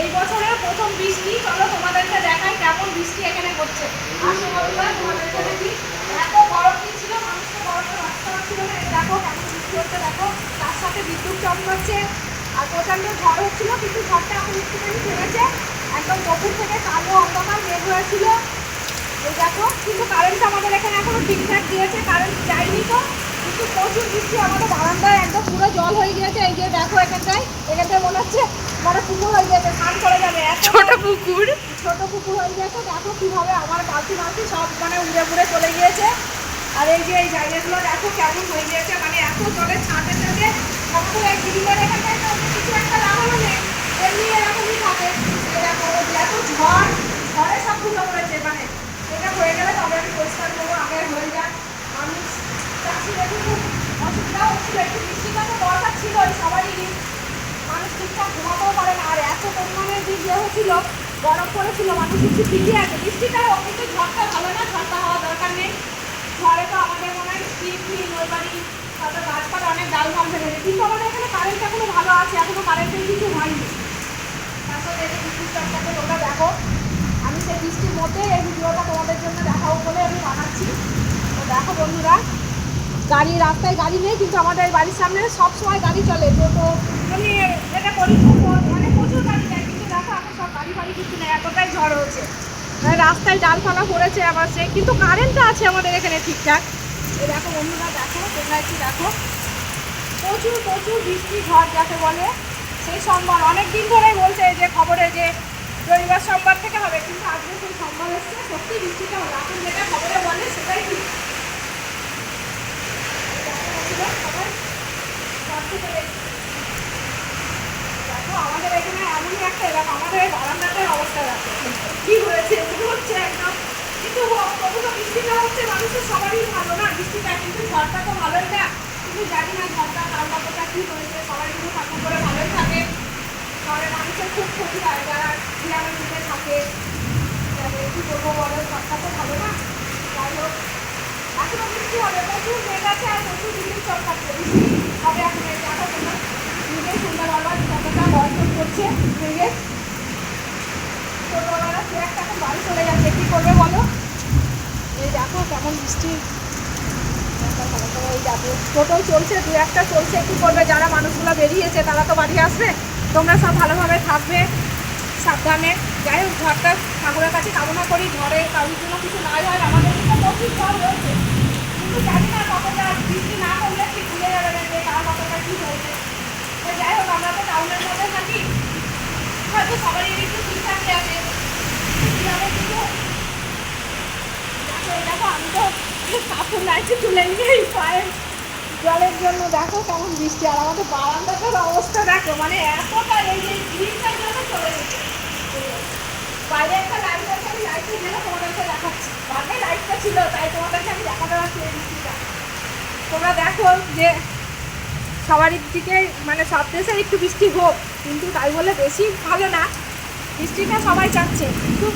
এই বছরের প্রথম বৃষ্টি। চলো তোমাদেরকে দেখাই কেমন বৃষ্টি এখানে হচ্ছে। আসো বন্ধুরা, তোমাদেরকে দেখি। এত গরম ছিল, মানুষকে গরমে বাঁচতে পারছিল না। এই দেখো কেমন বৃষ্টি হচ্ছে, দেখো তার সাথে বিদ্যুৎ চমকাচ্ছে আর প্রচণ্ড ঝড় হচ্ছিল, কিন্তু ঝড়টা এখন একটুখানি থেমেছে। একদম দুপুর থেকে কালো অন্ধকার মেঘ হয়েছিল। এই দেখো, কিন্তু কারেন্টটা আমাদের এখানে এখনো ঠিকঠাক দিয়েছে, কারেন্ট যায়নি তো। কিন্তু প্রচুর বৃষ্টি, আমাদের বারান্দায় একদম পুরো জল হয়ে গিয়েছে। এই যে দেখো এখানটায় মনে হচ্ছে পুকুর হয়ে গেছে, স্নান করে যাবে। ছোট পুকুর হয়ে গেছে। দেখো কিভাবে আমার বালতি সব উড়ে চলে গিয়েছে। আর এই যে এই জায়গাগুলো দেখো কেমন হয়ে গিয়েছে, এত জলের ছাঁটে আমাদের এই গ্রিলের এখানটায় কিছু একটা লাগানো নেই, এমনি এরকমই থাকে। দেখো এত ঝড়ে সব ধুলো পড়েছে। এটা হয়ে গেলে তবে আমি পরিষ্কার করবো, আগে হয়ে যায়। আমি চাষিদের খুব অসুবিধা হচ্ছিল, একটু বৃষ্টিটা তো দরকার ছিল সবারই। মানুষ ঠিকঠাক ঘুমাতেও পারে না, আর এত পরিমাণে ইয়ে হচ্ছিল, গরম পড়েছিল, মানুষ একটু ঠিকই আছে। বৃষ্টিটা হোক, কিন্তু ঝড়টা ভালো না, ঝড়টা হওয়া দরকার নেই। ঝড়ে তো আমাদের মনে হয় স্টিপ ওই বাড়ি হয়তো গাছপালা অনেক ডাল ফাল ফেলেছে, কিন্তু আমাদের এখানে কারেন্ট এখনো ভালো আছে, এখনো কারেন্টের কিছু হয়নি। তারপরে এই বৃষ্টির চটটাকে তোমরা দেখো। আমি সেই বৃষ্টির মধ্যে এই ভিডিওটা তোমাদের জন্য দেখাবো বলে আমি বানাচ্ছি। তো দেখো বন্ধুরা, রাস্তায় গাড়ি নেই, কিন্তু আমাদের বাড়ির সামনে সব সময় গাড়ি চলে। টোটো আমি এটা করি, প্রচুর গাড়ি যায়, কিন্তু দেখো এখন সব গাড়ি কিছু নেই, এতটাই ঝড় হচ্ছে। রাস্তায় ডালপালা পড়েছে আবার কিন্তু কারেন্টটা আছে আমাদের এখানে ঠিকঠাক। এই দেখো বন্ধুরা, দেখো তোমরা একটু দেখো, প্রচুর বৃষ্টি ঝড় যাকে বলে। সেই সোমবার অনেক দিন ধরেই বলছে যে খবরে যে রবিবার সোমবার থেকে হবে, কিন্তু আজকে সেই সোমবার এসছে, সত্যি বৃষ্টিটা হবে। এখন যেটা খবরে বলে সেটাই ঠিক। দেখো আমাদের এখানে এমনই একটা এলাকা, আমাদের বারান্দাটার অবস্থা দেখো কি হয়েছে, হচ্ছে একদম। কিন্তু কখনো বৃষ্টিটা হচ্ছে, মানুষের সবারই ভালো না বৃষ্টিটা, কিন্তু ঝড়টা তো ভালোই না। কিন্তু জানি না ঝড়টা কার কতটা কী হয়েছে, সবাই কিন্তু ঠাকুর করে ভালোই থাকে। শহরে মানুষের খুব ক্ষতি হয়, যারা গ্রামের দিকে থাকে। কী করবো বলো, ঝড়টা তো ভালো না। যাই হোক, এখনো বৃষ্টি হবে, প্রচুর মেঘ আছে আর প্রচুর বিদ্যুৎ চমকাচ্ছে। বৃষ্টি হবে এখন, এই দেখো তোমরা নিজেই সন্ধ্যাবেলা কতটা বর্ষণ করছে মেঘে। ছোটবেলা সে একটা এখন বাড়ি চলে যাচ্ছে, কী করবে বলো। এই দেখো কেমন বৃষ্টি, এই দেখো টোটো চলছে, দু একটা চলছে, কী করবে। যারা মানুষগুলো বেরিয়েছে তারা তো বাড়ি আসবে। তোমরা সব ভালোভাবে থাকবে, সাবধানে। যাই হোক, ঝড়টা ঠাকুরের কাছে কামনা করি ঝড়ে কারোর জন্য কিছু নাই হয়। আমাদের কিন্তু প্রচুর ঝড় হয়েছে, কিন্তু জানি না কতটা বৃষ্টি না করলে ঠিক ভুলে যাবে না যে কার কতটা কী হয়েছে। তো যাই হোক, আমরা তো টাউনের মধ্যে থাকি, হয়তো সবারই একটু ঠিকঠাকই আছে। কিন্তু দেখো আমি তো কাপড় নাইতে তুলে নিয়ে পায়ে জলের জন্য। দেখো কেমন বৃষ্টি, আর আমাদের বারান্দাটার অবস্থা দেখো, এতটা এই যে গ্রিলটার জন্য চলে গেছে। বাইরে একটা লাইট আছে, আমি লাইটটা গেলে তোমাদেরকে দেখাচ্ছি। বাইরে লাইটটা ছিল, তাই তোমাদেরকে আমি দেখাতে পারছি এই বৃষ্টিটা। তোমরা দেখো যে সবারই দিকে সব দেশে একটু বৃষ্টি হোক, কিন্তু তাই বলে বেশি ভালো না। বৃষ্টিটা সবাই চাচ্ছে, কিন্তু